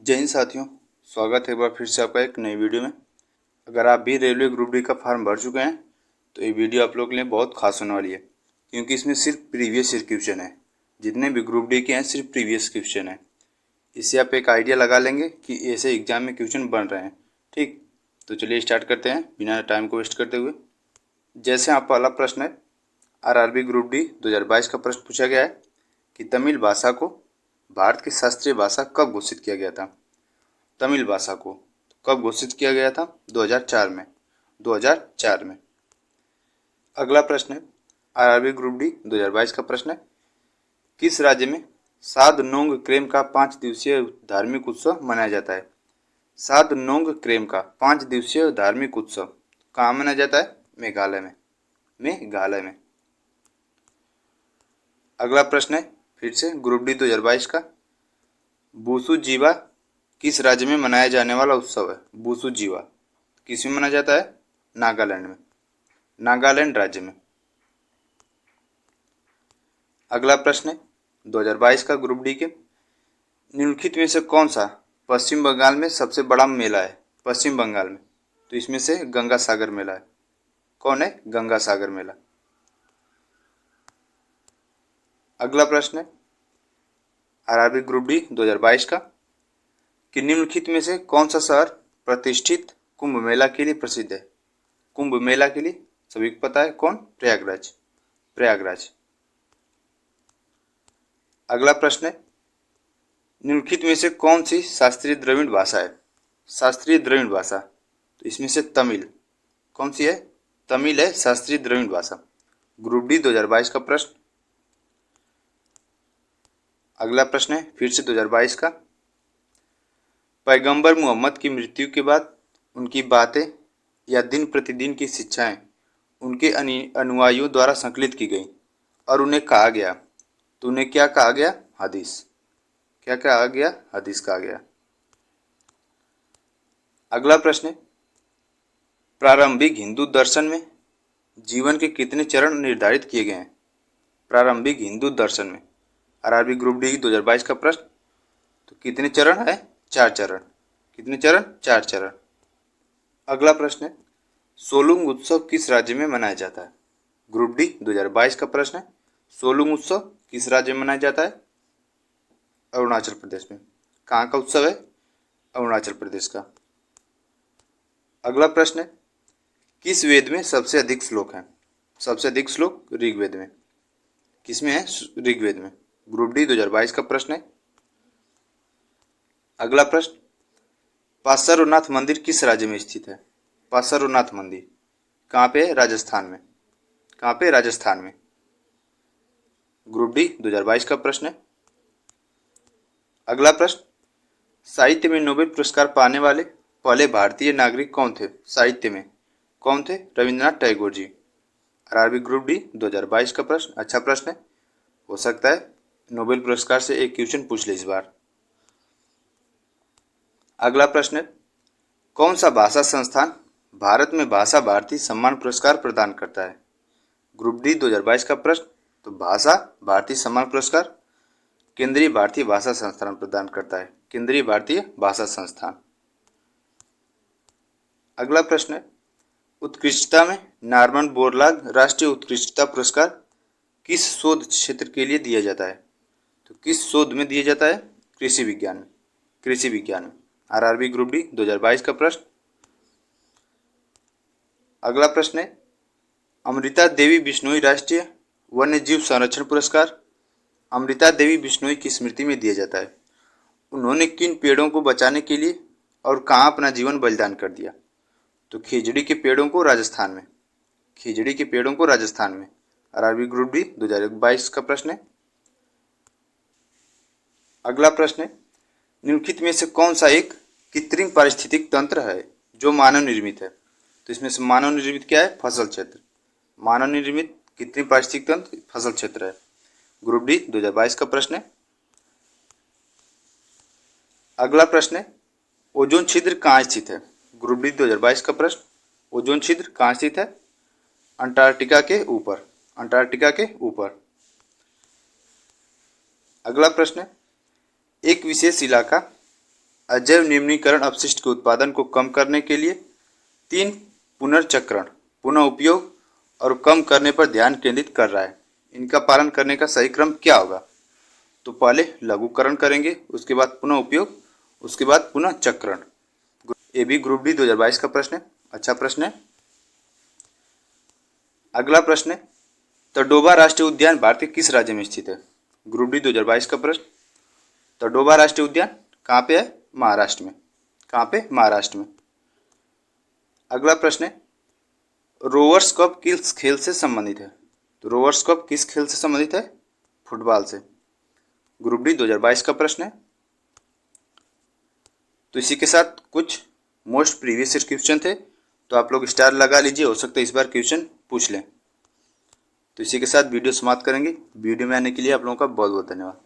जय हिंद साथियों, स्वागत है एक बार फिर से आपका एक नई वीडियो में। अगर आप भी रेलवे ग्रुप डी का फॉर्म भर चुके हैं तो ये वीडियो आप लोगों के लिए बहुत खास होने वाली है, क्योंकि इसमें सिर्फ प्रीवियस ईयर क्वेश्चन है। जितने भी ग्रुप डी के हैं सिर्फ प्रीवियस क्वेश्चन है। इससे आप एक आइडिया लगा लेंगे कि ऐसे एग्जाम में क्वेश्चन बन रहे हैं। ठीक, तो चलिए स्टार्ट करते हैं बिना टाइम को वेस्ट करते हुए। जैसे आप पहला प्रश्न है, आरआरबी ग्रुप डी 2022 का प्रश्न पूछा गया है कि तमिल भाषा को भारत की शास्त्रीय भाषा कब घोषित किया गया था। तमिल भाषा को कब घोषित किया गया था? 2004 में। 2004 में। अगला प्रश्न है, आरआरबी ग्रुप डी 2022 का प्रश्न है, किस राज्य में साद नोंग क्रेम का 5 दिवसीय धार्मिक उत्सव मनाया जाता है? साद नोंग क्रेम का 5 दिवसीय धार्मिक उत्सव कहाँ मनाया जाता है? मेघालय में। मेघालय में। अगला प्रश्न है फिर से ग्रुप डी 2022 का, बूसु जीवा किस राज्य में मनाया जाने वाला उत्सव है? बूसु जीवा किस में मनाया जाता है? नागालैंड में। नागालैंड राज्य में। अगला प्रश्न है 2022 का ग्रुप डी के, निम्नलिखित में से कौन सा पश्चिम बंगाल में सबसे बड़ा मेला है? पश्चिम बंगाल में, तो इसमें से गंगा सागर मेला है। कौन है? गंगा सागर मेला। अगला प्रश्न है आरआरबी ग्रुप डी 2022 का, कि निम्नलिखित में से कौन सा शहर प्रतिष्ठित कुंभ मेला के लिए प्रसिद्ध है? कुंभ मेला के लिए सभी को पता है कौन? प्रयागराज। प्रयागराज। अगला प्रश्न है, निम्नलिखित में से कौन सी शास्त्रीय द्रविड़ भाषा है? शास्त्रीय द्रविड़ भाषा, तो इसमें से तमिल। कौन सी है? तमिल है शास्त्रीय द्रविड़ भाषा। ग्रुप डी 2022 का प्रश्न। अगला प्रश्न है फिर से 2022 का, पैगंबर मोहम्मद की मृत्यु के बाद उनकी बातें या दिन प्रतिदिन की शिक्षाएं उनके अनुयायियों द्वारा संकलित की गई और उन्हें कहा गया, तो उन्हें क्या कहा गया? हदीस। क्या कहा गया? हदीस कहा गया। अगला प्रश्न है, प्रारंभिक हिंदू दर्शन में जीवन के कितने चरण निर्धारित किए गए हैं? प्रारंभिक हिंदू दर्शन में आरआरबी ग्रुप डी 2022 का प्रश्न, तो कितने चरण है? 4 चरण। कितने चरण? 4 चरण। अगला प्रश्न है, सोलुंग उत्सव किस राज्य में मनाया जाता है? ग्रुप डी 2022 का प्रश्न है, सोलुंग उत्सव किस राज्य में मनाया जाता है? अरुणाचल प्रदेश में। कहाँ का उत्सव है? अरुणाचल प्रदेश का। अगला प्रश्न है, किस वेद में सबसे अधिक श्लोक हैं? सबसे अधिक श्लोक ऋग्वेद में। किसमें है? ऋग्वेद में। ग्रुप डी 2022 का प्रश्न है। अगला प्रश्न, पार्श्वनाथ मंदिर किस राज्य में स्थित है? पार्श्वनाथ मंदिर कहाँ पे है? राजस्थान में। कहाँ पे? राजस्थान में। ग्रुप डी 2022 का प्रश्न है। अगला प्रश्न, साहित्य में नोबेल पुरस्कार पाने वाले पहले भारतीय नागरिक कौन थे? साहित्य में कौन थे? Rabindranath Tagore ji. RRB group D 2022 का प्रश्न अच्छा प्रश्न है, हो सकता है नोबेल पुरस्कार से एक क्वेश्चन पूछ ले इस बार। अगला प्रश्न है, कौन सा भाषा संस्थान भारत में भाषा भारती सम्मान पुरस्कार प्रदान करता है? ग्रुप डी 2022 का प्रश्न, तो भाषा भारती सम्मान पुरस्कार केंद्रीय भारतीय भाषा संस्थान प्रदान करता है। केंद्रीय भारतीय भाषा संस्थान। अगला प्रश्न है, उत्कृष्टता में नॉर्मन बोरलाग राष्ट्रीय उत्कृष्टता पुरस्कार किस शोध क्षेत्र के लिए दिया जाता है? तो किस शोध में दिया जाता है? कृषि विज्ञान में। कृषि विज्ञान में। आरआरबी ग्रुप डी 2022 का प्रश्न। अगला प्रश्न है, अमृता देवी बिश्नोई राष्ट्रीय वन्य जीव संरक्षण पुरस्कार अमृता देवी बिश्नोई की स्मृति में दिया जाता है। उन्होंने किन पेड़ों को बचाने के लिए और कहाँ अपना जीवन बलिदान कर दिया? तो खिजड़ी के पेड़ों को राजस्थान में। खिजड़ी के पेड़ों को राजस्थान में। आरआरबी ग्रुप डी 2022 का प्रश्न है। अगला प्रश्न है, निम्नलिखित में से कौन सा एक कृत्रिम पारिस्थितिक तंत्र है जो मानव निर्मित है? तो इसमें से मानव निर्मित क्या है? फसल क्षेत्र। मानव निर्मित कृत्रिम पारिस्थितिक तंत्र फसल क्षेत्र है। ग्रुप डी 2022 का प्रश्न है। अगला प्रश्न है, ओजोन छिद्र कहाँ स्थित है? ग्रुप डी 2022 का प्रश्न, ओजोन छिद्र कहाँ स्थित है? अंटार्कटिका के ऊपर। अंटार्कटिका के ऊपर। अगला प्रश्न है, एक विशेष इलाका अजैव निम्नीकरण अपशिष्ट के उत्पादन को कम करने के लिए 3 पुनर्चक्रण, पुनः उपयोग और कम करने पर ध्यान केंद्रित कर रहा है। इनका पालन करने का सही क्रम क्या होगा? तो पहले लघुकरण करेंगे, उसके बाद पुनः उपयोग, उसके बाद पुनः चक्रण। ये भी ग्रुप डी 2022 का प्रश्न है, अच्छा प्रश्न है। अगला प्रश्न है, तडोबा राष्ट्रीय उद्यान भारत के किस राज्य में स्थित है? ग्रुप डी 2022 का प्रश्न। तडोबा राष्ट्रीय उद्यान कहाँ पे है? महाराष्ट्र में। कहाँ पे? महाराष्ट्र में। अगला प्रश्न है, रोवर्स कप किस खेल से संबंधित है? तो रोवर्स कप किस खेल से संबंधित है? फुटबॉल से। ग्रुप डी 2022 का प्रश्न है। तो इसी के साथ कुछ मोस्ट प्रीवियस ईयर क्वेश्चन थे, तो आप लोग स्टार लगा लीजिए, हो सकता है इस बार क्वेश्चन पूछ लें। तो इसी के साथ वीडियो समाप्त करेंगे। वीडियो में आने के लिए आप लोगों का बहुत बहुत धन्यवाद।